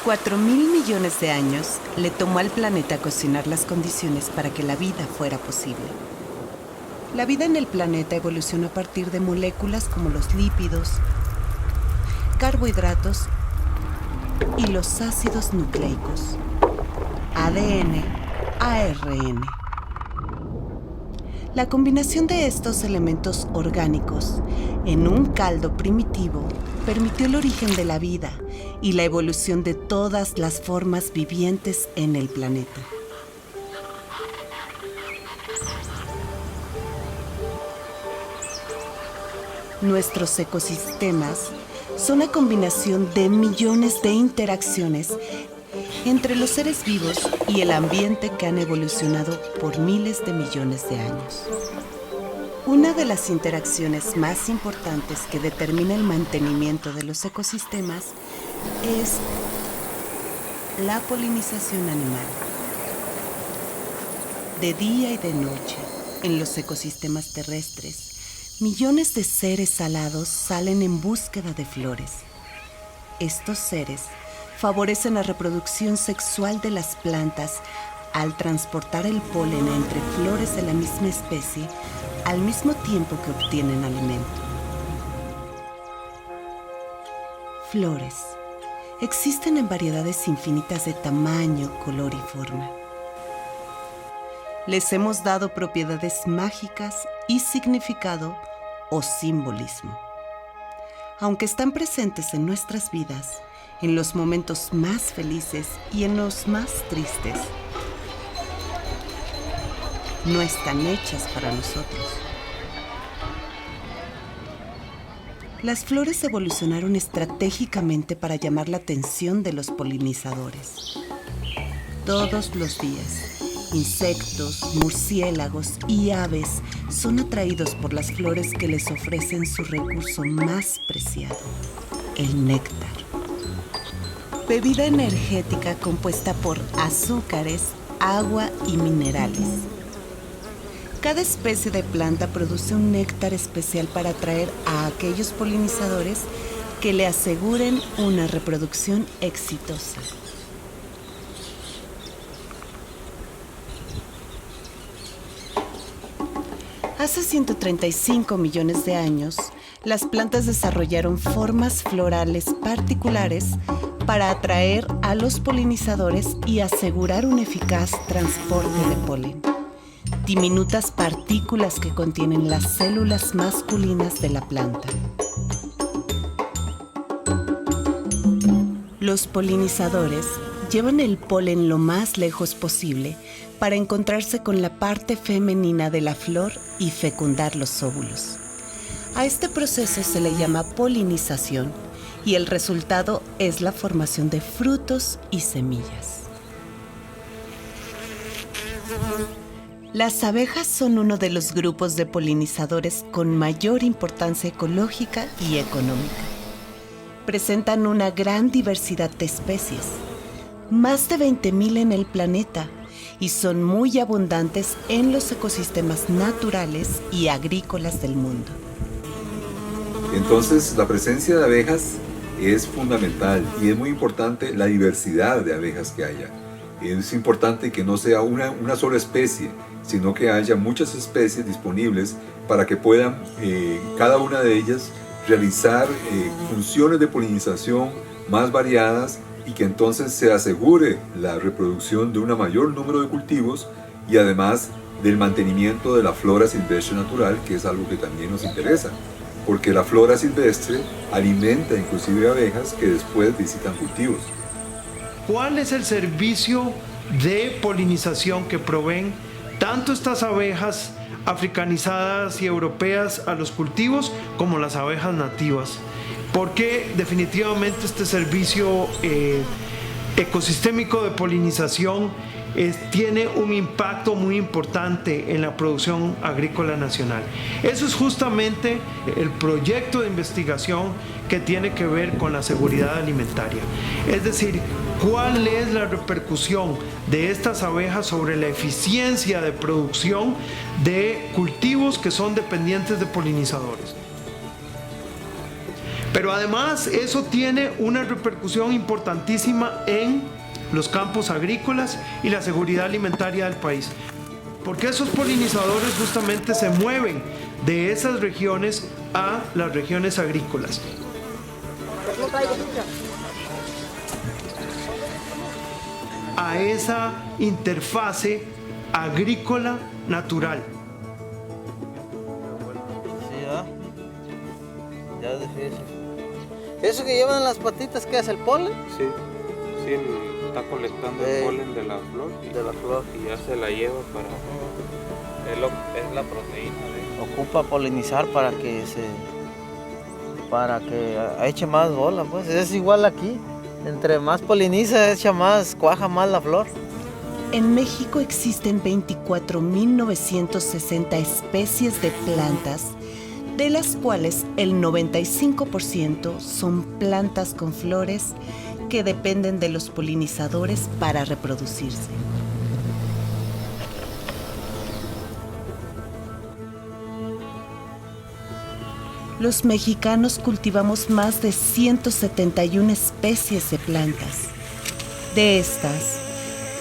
4.000 millones de años le tomó al planeta cocinar las condiciones para que la vida fuera posible. La vida en el planeta evolucionó a partir de moléculas como los lípidos, carbohidratos y los ácidos nucleicos, ADN, ARN. La combinación de estos elementos orgánicos en un caldo primitivo permitió el origen de la vida y la evolución de todas las formas vivientes en el planeta. Nuestros ecosistemas son una combinación de millones de interacciones entre los seres vivos y el ambiente que han evolucionado por miles de millones de años. Una de las interacciones más importantes que determina el mantenimiento de los ecosistemas es la polinización animal. De día y de noche, en los ecosistemas terrestres, millones de seres alados salen en búsqueda de flores. Estos seres favorecen la reproducción sexual de las plantas al transportar el polen entre flores de la misma especie al mismo tiempo que obtienen alimento. Flores existen en variedades infinitas de tamaño, color y forma. Les hemos dado propiedades mágicas y significado o simbolismo. Aunque están presentes en nuestras vidas, en los momentos más felices y en los más tristes, no están hechas para nosotros. Las flores evolucionaron estratégicamente para llamar la atención de los polinizadores. Todos los días, insectos, murciélagos y aves son atraídos por las flores que les ofrecen su recurso más preciado, el néctar. Bebida energética compuesta por azúcares, agua y minerales. Cada especie de planta produce un néctar especial para atraer a aquellos polinizadores que le aseguren una reproducción exitosa. Hace 135 millones de años, las plantas desarrollaron formas florales particulares para atraer a los polinizadores y asegurar un eficaz transporte de polen. Diminutas partículas que contienen las células masculinas de la planta. Los polinizadores llevan el polen lo más lejos posible para encontrarse con la parte femenina de la flor y fecundar los óvulos. A este proceso se le llama polinización y el resultado es la formación de frutos y semillas. Las abejas son uno de los grupos de polinizadores con mayor importancia ecológica y económica. Presentan una gran diversidad de especies, más de 20,000 en el planeta, y son muy abundantes en los ecosistemas naturales y agrícolas del mundo. Entonces, la presencia de abejas es fundamental y es muy importante la diversidad de abejas que haya. Es importante que no sea una sola especie, sino que haya muchas especies disponibles para que puedan cada una de ellas realizar funciones de polinización más variadas y que entonces se asegure la reproducción de un mayor número de cultivos y además del mantenimiento de la flora silvestre natural, que es algo que también nos interesa, porque la flora silvestre alimenta inclusive abejas que después visitan cultivos. ¿Cuál es el servicio de polinización que proveen tanto estas abejas africanizadas y europeas a los cultivos como las abejas nativas? Porque definitivamente este servicio ecosistémico de polinización tiene un impacto muy importante en la producción agrícola nacional. Eso es justamente el proyecto de investigación que tiene que ver con la seguridad alimentaria. Es decir, ¿cuál es la repercusión de estas abejas sobre la eficiencia de producción de cultivos que son dependientes de polinizadores? Pero además eso tiene una repercusión importantísima en los campos agrícolas y la seguridad alimentaria del país. Porque esos polinizadores justamente se mueven de esas regiones a las regiones agrícolas. A esa interfase agrícola natural. Sí, ¿verdad? Ya es difícil. ¿Eso que llevan en las patitas qué es el polen? Sí, sí, está colectando el polen de la flor. De la flor. Y ya se la lleva para... Es la proteína de... Ocupa polinizar para que eche más bola, pues. Es igual aquí. Entre más poliniza, cuaja más la flor. En México existen 24.960 especies de plantas, de las cuales el 95% son plantas con flores que dependen de los polinizadores para reproducirse. Los mexicanos cultivamos más de 171 especies de plantas. De estas,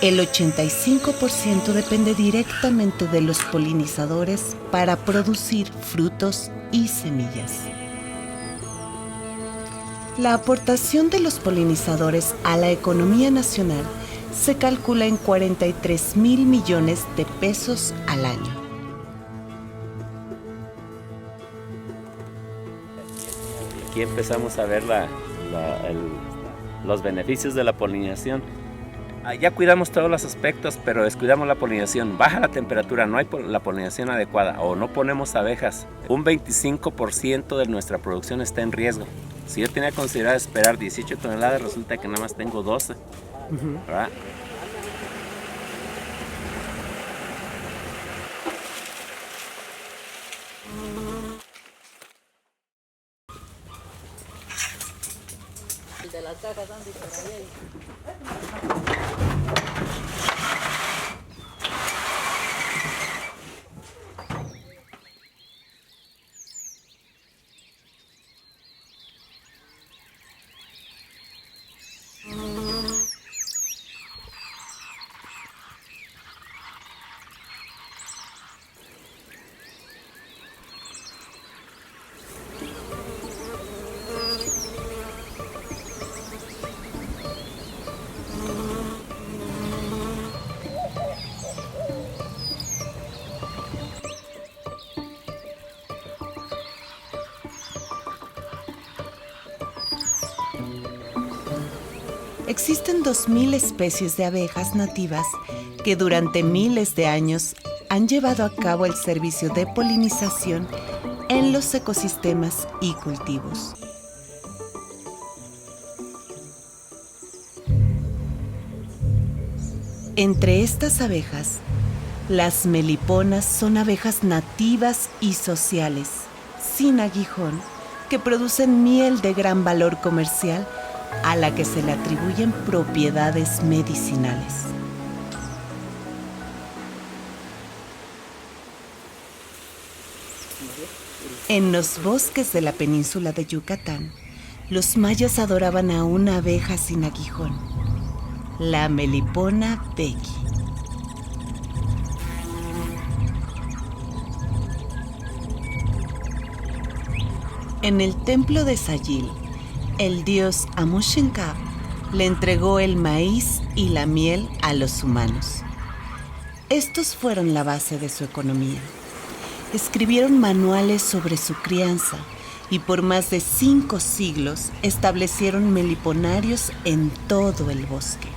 el 85% depende directamente de los polinizadores para producir frutos y semillas. La aportación de los polinizadores a la economía nacional se calcula en 43,000 millones de pesos al año. Aquí empezamos a ver los beneficios de la polinización. Ya cuidamos todos los aspectos, pero descuidamos la polinización. Baja la temperatura, no hay la polinización adecuada o no ponemos abejas. Un 25% de nuestra producción está en riesgo. Si yo tenía considerado esperar 18 toneladas, resulta que nada más tengo 12. ¿Verdad? De las cajas Andy por ahí. Existen 2,000 especies de abejas nativas que durante miles de años han llevado a cabo el servicio de polinización en los ecosistemas y cultivos. Entre estas abejas, las meliponas son abejas nativas y sociales, sin aguijón, que producen miel de gran valor comercial a la que se le atribuyen propiedades medicinales. En los bosques de la península de Yucatán, los mayas adoraban a una abeja sin aguijón, la melipona bequi. En el templo de Sayil, el dios Amushenka le entregó el maíz y la miel a los humanos. Estos fueron la base de su economía. Escribieron manuales sobre su crianza y por más de 5 siglos establecieron meliponarios en todo el bosque.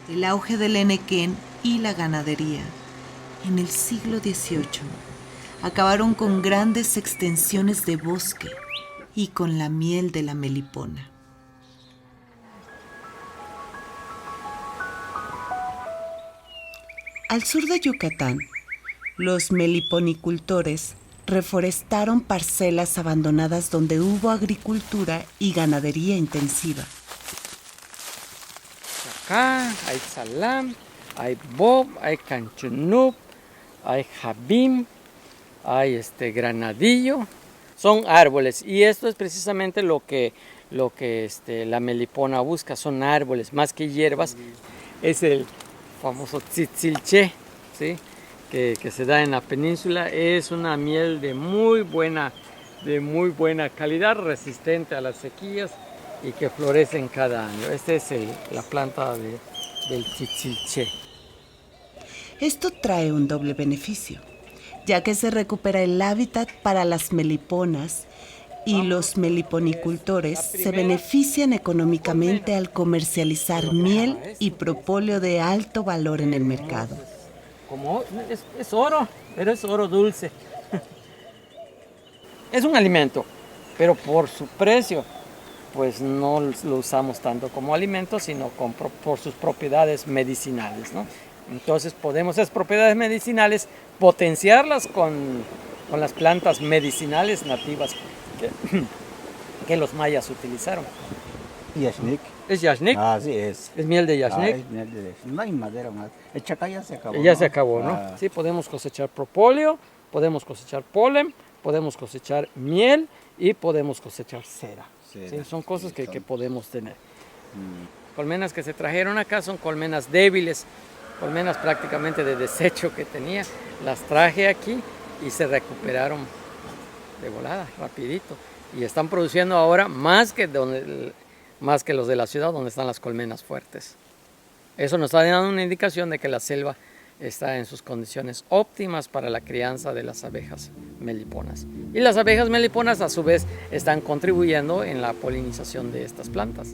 El auge del henequén y la ganadería en el siglo XVIII acabaron con grandes extensiones de bosque y con la miel de la melipona. Al sur de Yucatán, los meliponicultores reforestaron parcelas abandonadas donde hubo agricultura y ganadería intensiva. cacá, hay salam, hay bob, hay canchunup, hay jabim, hay granadillo. Son árboles y esto es precisamente lo que la melipona busca, son árboles más que hierbas. Es el famoso tzitzilche, ¿sí? que se da en la península. Es una miel de muy buena calidad, resistente a las sequías y que florecen cada año. Esta es la planta del tzitzilche. Esto trae un doble beneficio, ya que se recupera el hábitat para las meliponas y los meliponicultores se benefician económicamente al comercializar miel y propóleo de alto valor en el mercado. Como es oro, pero es oro dulce. Es un alimento, pero por su precio, pues no lo usamos tanto como alimento, sino por sus propiedades medicinales, ¿no? Entonces podemos esas propiedades medicinales potenciarlas con las plantas medicinales nativas que los mayas utilizaron. Yashnik. ¿Es yashnik? Sí es. ¿Es miel de yashnik? Es miel de yashnik. No hay madera más. El chacá ya se acabó. Ya se acabó, ¿no? Sí, podemos cosechar propóleo, podemos cosechar polen, podemos cosechar miel y podemos cosechar cera. ¿Sí? Son cosas que podemos tener. Colmenas que se trajeron acá son colmenas débiles, colmenas prácticamente de desecho que tenía. Las traje aquí y se recuperaron de volada, rapidito. Y están produciendo ahora más que los de la ciudad donde están las colmenas fuertes. Eso nos está dando una indicación de que la selva está en sus condiciones óptimas para la crianza de las abejas meliponas. Y las abejas meliponas a su vez están contribuyendo en la polinización de estas plantas.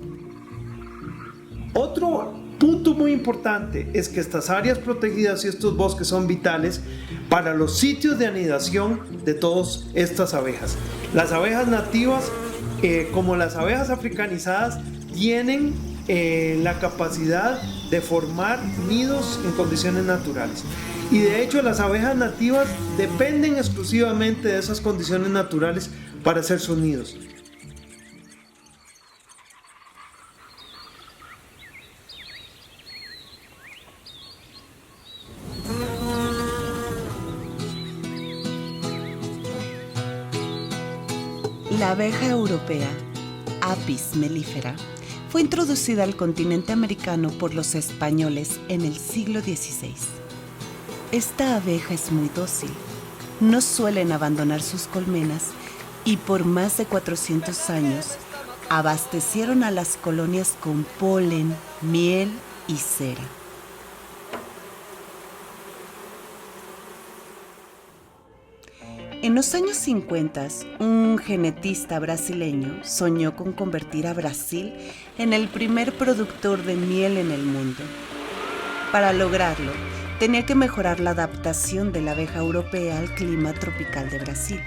Otro punto muy importante es que estas áreas protegidas y estos bosques son vitales para los sitios de anidación de todas estas abejas. Las abejas nativas, como las abejas africanizadas, tienen la capacidad de formar nidos en condiciones naturales. Y de hecho las abejas nativas dependen exclusivamente de esas condiciones naturales para hacer sus nidos. La abeja europea, Apis mellifera, fue introducida al continente americano por los españoles en el siglo XVI. Esta abeja es muy dócil, no suelen abandonar sus colmenas y por más de 400 años abastecieron a las colonias con polen, miel y cera. En los años 50, un genetista brasileño soñó con convertir a Brasil en el primer productor de miel en el mundo. Para lograrlo, tenía que mejorar la adaptación de la abeja europea al clima tropical de Brasil.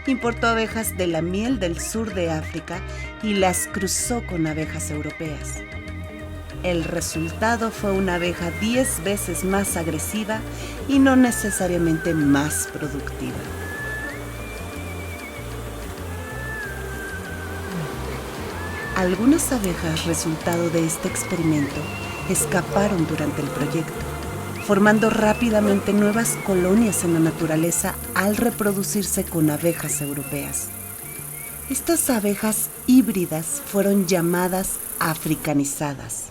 Importó abejas de la miel del sur de África y las cruzó con abejas europeas. El resultado fue una abeja 10 veces más agresiva y no necesariamente más productiva. Algunas abejas resultado de este experimento escaparon durante el proyecto, formando rápidamente nuevas colonias en la naturaleza al reproducirse con abejas europeas. Estas abejas híbridas fueron llamadas africanizadas.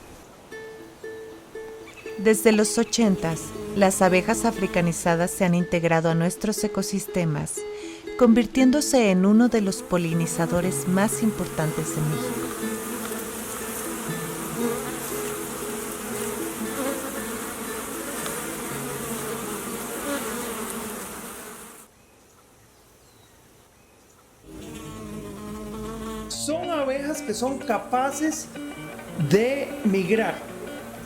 Desde los 80s, las abejas africanizadas se han integrado a nuestros ecosistemas, convirtiéndose en uno de los polinizadores más importantes en México. Son abejas que son capaces de migrar,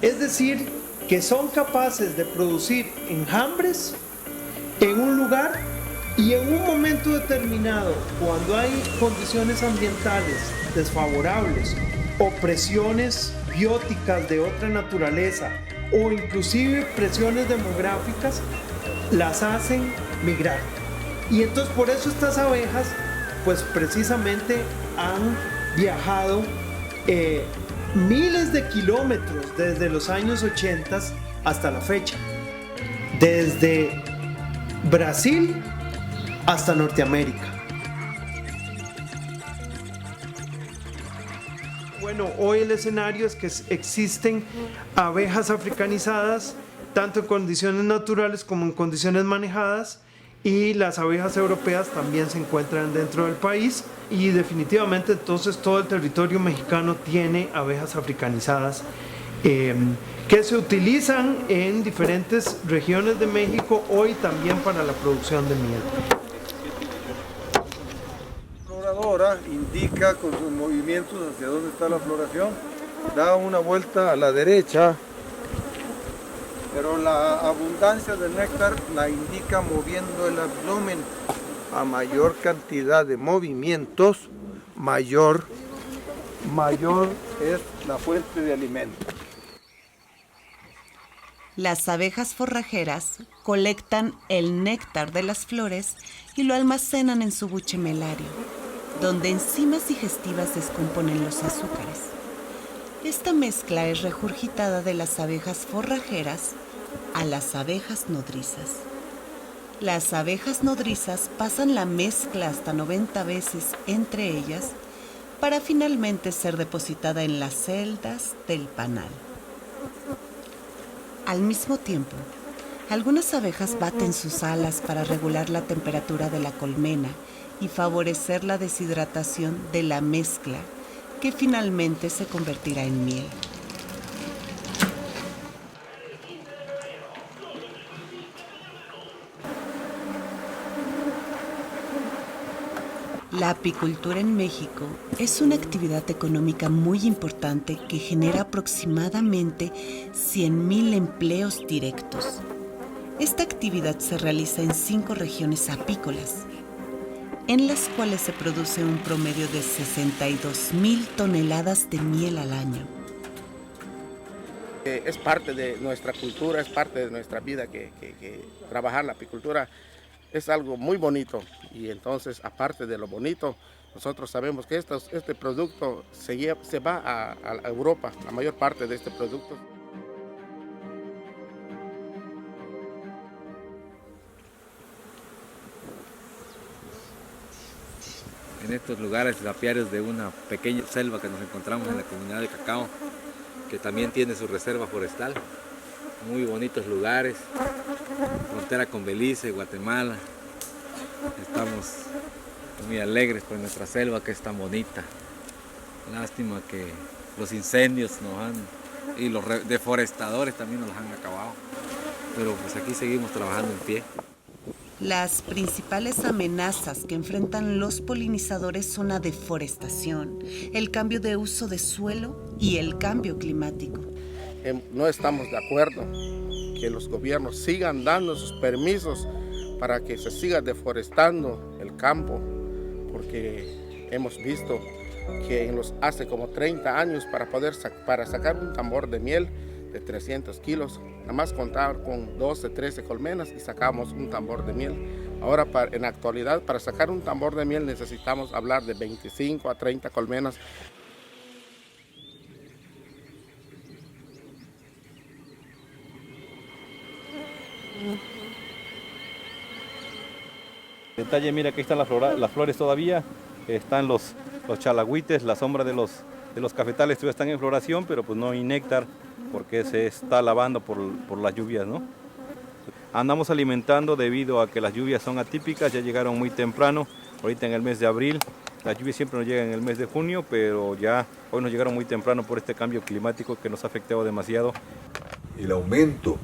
es decir, que son capaces de producir enjambres en un lugar y en un momento determinado, cuando hay condiciones ambientales desfavorables o presiones bióticas de otra naturaleza o inclusive presiones demográficas, las hacen migrar. Y entonces por eso estas abejas pues precisamente han viajado miles de kilómetros desde los años 80 hasta la fecha. Desde Brasil hasta Norteamérica. Bueno, hoy el escenario es que existen abejas africanizadas, tanto en condiciones naturales como en condiciones manejadas, y las abejas europeas también se encuentran dentro del país, y definitivamente entonces todo el territorio mexicano tiene abejas africanizadas que se utilizan en diferentes regiones de México hoy también para la producción de miel. La floradora indica con sus movimientos hacia dónde está la floración, da una vuelta a la derecha, pero la abundancia del néctar la indica moviendo el abdomen. A mayor cantidad de movimientos, mayor es la fuente de alimento. Las abejas forrajeras colectan el néctar de las flores y lo almacenan en su buche melario, donde enzimas digestivas descomponen los azúcares. Esta mezcla es regurgitada de las abejas forrajeras a las abejas nodrizas. Las abejas nodrizas pasan la mezcla hasta 90 veces entre ellas para finalmente ser depositada en las celdas del panal. Al mismo tiempo, algunas abejas baten sus alas para regular la temperatura de la colmena y favorecer la deshidratación de la mezcla, que finalmente se convertirá en miel. La apicultura en México es una actividad económica muy importante que genera aproximadamente 100,000 empleos directos. Esta actividad se realiza en 5 regiones apícolas, en las cuales se produce un promedio de 62,000 toneladas de miel al año. Es parte de nuestra cultura, es parte de nuestra vida que trabajar la apicultura es algo muy bonito, y entonces aparte de lo bonito, nosotros sabemos que este producto se va a Europa, la mayor parte de este producto. En estos lugares apiarios de una pequeña selva que nos encontramos en la comunidad de Cacao, que también tiene su reserva forestal. Muy bonitos lugares, frontera con Belice, Guatemala. Estamos muy alegres por nuestra selva que es tan bonita. Lástima que los incendios y los deforestadores también nos los han acabado. Pero pues aquí seguimos trabajando en pie. Las principales amenazas que enfrentan los polinizadores son la deforestación, el cambio de uso de suelo y el cambio climático. No estamos de acuerdo que los gobiernos sigan dando sus permisos para que se siga deforestando el campo, porque hemos visto que hace como 30 años para sacar un tambor de miel de 300 kilos, nada más contar con 12, 13 colmenas y sacamos un tambor de miel. Ahora en la actualidad para sacar un tambor de miel necesitamos hablar de 25 a 30 colmenas. Detalle, mira, aquí están las flores todavía, están los chalagüites, la sombra de los cafetales todavía están en floración, pero pues no hay néctar porque se está lavando por las lluvias, ¿no? Andamos alimentando debido a que las lluvias son atípicas, ya llegaron muy temprano, ahorita en el mes de abril, las lluvias siempre nos llegan en el mes de junio, pero ya hoy nos llegaron muy temprano por este cambio climático que nos ha afectado demasiado. El aumento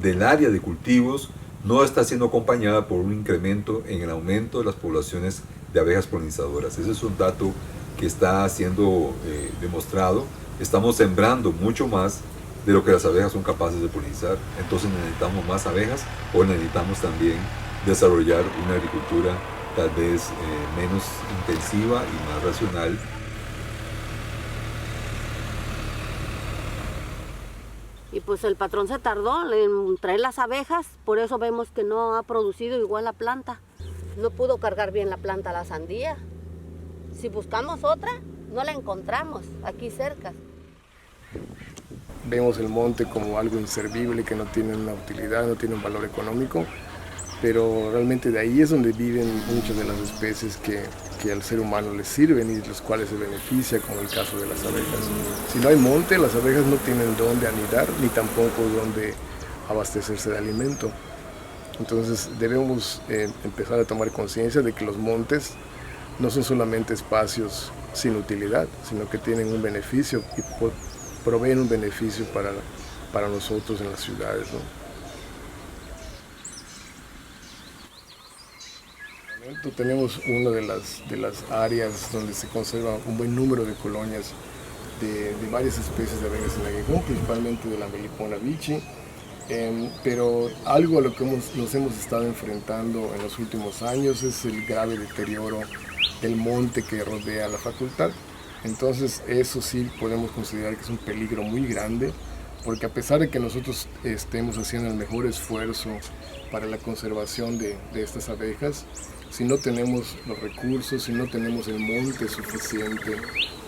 del área de cultivos no está siendo acompañada por un incremento en el aumento de las poblaciones de abejas polinizadoras. Ese es un dato que está siendo demostrado. Estamos sembrando mucho más de lo que las abejas son capaces de polinizar. Entonces necesitamos más abejas o necesitamos también desarrollar una agricultura tal vez menos intensiva y más racional. Y pues el patrón se tardó en traer las abejas, por eso vemos que no ha producido igual la planta. No pudo cargar bien la planta la sandía. Si buscamos otra, no la encontramos aquí cerca. vemos el monte como algo inservible, que no tiene una utilidad, no tiene un valor económico, pero realmente de ahí es donde viven muchas de las especies que al ser humano les sirven y de los cuales se beneficia, como el caso de las abejas. Si no hay monte, las abejas no tienen dónde anidar ni tampoco dónde abastecerse de alimento. Entonces debemos empezar a tomar conciencia de que los montes no son solamente espacios sin utilidad, sino que tienen un beneficio y proveen un beneficio para nosotros en las ciudades, ¿no? Tenemos una de las áreas donde se conserva un buen número de colonias de varias especies de abejas en aguijón, principalmente de la Melipona bichi, pero algo a lo que nos hemos estado enfrentando en los últimos años es el grave deterioro del monte que rodea la facultad. Entonces eso sí podemos considerar que es un peligro muy grande, porque a pesar de que nosotros estemos haciendo el mejor esfuerzo para la conservación de estas abejas, si no tenemos los recursos, si no tenemos el monte suficiente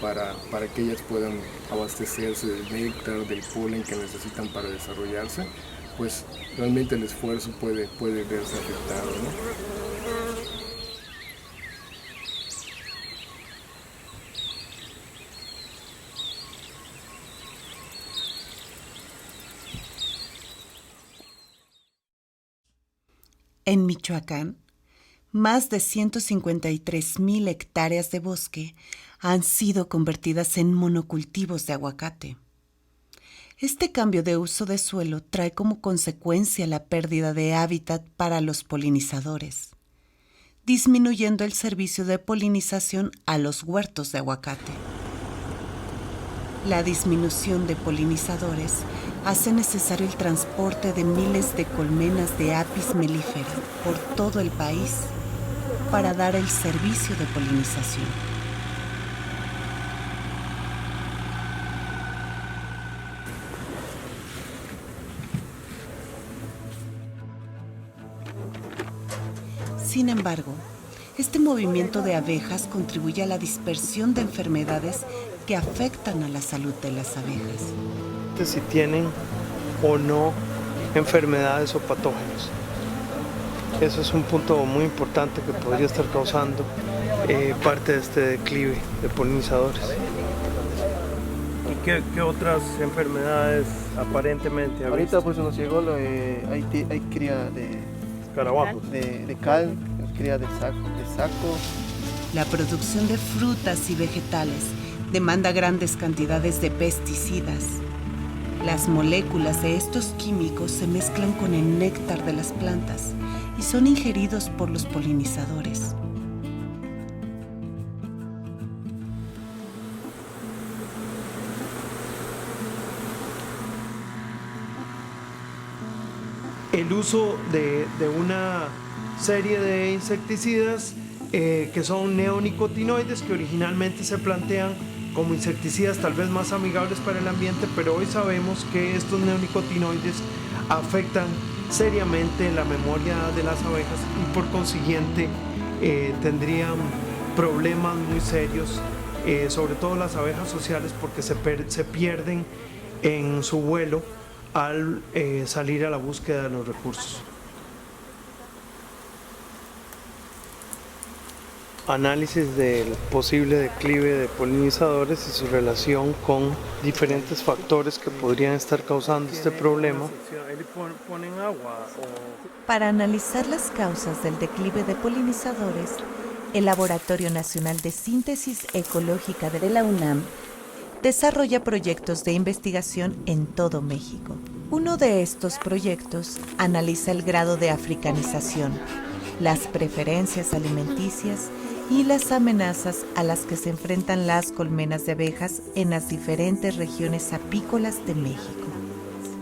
para que ellas puedan abastecerse del néctar, del polen que necesitan para desarrollarse, pues realmente el esfuerzo puede verse afectado, ¿no? En Michoacán, más de 153,000 hectáreas de bosque han sido convertidas en monocultivos de aguacate. Este cambio de uso de suelo trae como consecuencia la pérdida de hábitat para los polinizadores, disminuyendo el servicio de polinización a los huertos de aguacate. La disminución de polinizadores hace necesario el transporte de miles de colmenas de Apis mellifera por todo el país para dar el servicio de polinización. Sin embargo, este movimiento de abejas contribuye a la dispersión de enfermedades que afectan a la salud de las abejas. Si tienen o no enfermedades o patógenos. Eso es un punto muy importante que podría estar causando parte de este declive de polinizadores. ¿Y qué otras enfermedades aparentemente? Ahorita pues nos llegó, hay cría de escarabajos, de cal, cría de saco. La producción de frutas y vegetales demanda grandes cantidades de pesticidas. Las moléculas de estos químicos se mezclan con el néctar de las plantas y son ingeridos por los polinizadores. El uso de una serie de insecticidas que son neonicotinoides, que originalmente se plantean como insecticidas tal vez más amigables para el ambiente, pero hoy sabemos que estos neonicotinoides afectan seriamente la memoria de las abejas y por consiguiente tendrían problemas muy serios, sobre todo las abejas sociales, porque se pierden en su vuelo al salir a la búsqueda de los recursos. Análisis del posible declive de polinizadores y su relación con diferentes factores que podrían estar causando este problema. Para analizar las causas del declive de polinizadores, el Laboratorio Nacional de Síntesis Ecológica de la UNAM desarrolla proyectos de investigación en todo México. Uno de estos proyectos analiza el grado de africanización, las preferencias alimenticias y las amenazas a las que se enfrentan las colmenas de abejas en las diferentes regiones apícolas de México.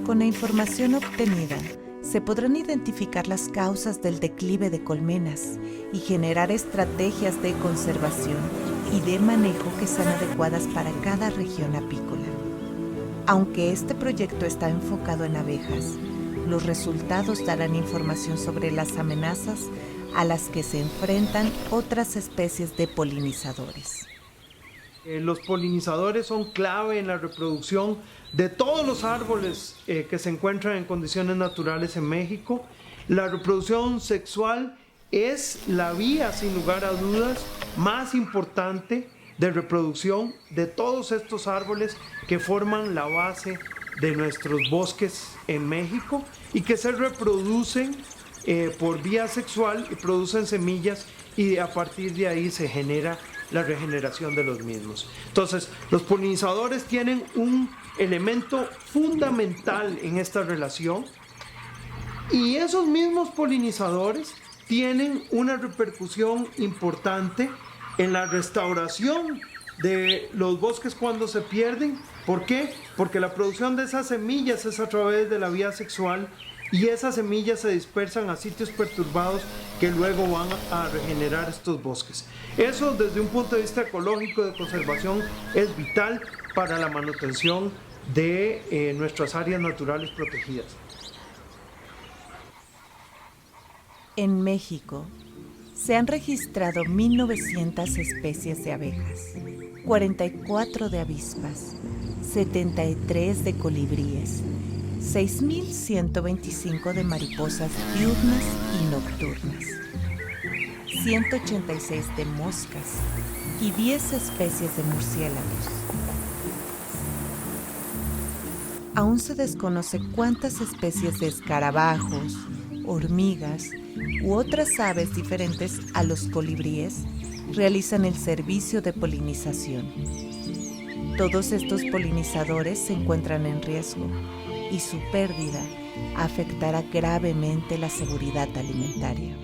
Con la información obtenida, se podrán identificar las causas del declive de colmenas y generar estrategias de conservación y de manejo que sean adecuadas para cada región apícola. Aunque este proyecto está enfocado en abejas, los resultados darán información sobre las amenazas a las que se enfrentan otras especies de polinizadores. Los polinizadores son clave en la reproducción de todos los árboles que se encuentran en condiciones naturales en México. La reproducción sexual es la vía, sin lugar a dudas, más importante de reproducción de todos estos árboles que forman la base de nuestros bosques en México y que se reproducen por vía sexual y producen semillas, y a partir de ahí se genera la regeneración de los mismos. Entonces, los polinizadores tienen un elemento fundamental en esta relación, y esos mismos polinizadores tienen una repercusión importante en la restauración de los bosques cuando se pierden. ¿Por qué? Porque la producción de esas semillas es a través de la vía sexual, y esas semillas se dispersan a sitios perturbados que luego van a regenerar estos bosques. Eso, desde un punto de vista ecológico de conservación, es vital para la manutención de nuestras áreas naturales protegidas. En México se han registrado 1.900 especies de abejas, 44 de avispas, 73 de colibríes, 6.125 de mariposas diurnas y nocturnas, 186 de moscas y 10 especies de murciélagos. Aún se desconoce cuántas especies de escarabajos, hormigas u otras aves diferentes a los colibríes realizan el servicio de polinización. Todos estos polinizadores se encuentran en riesgo, y su pérdida afectará gravemente la seguridad alimentaria.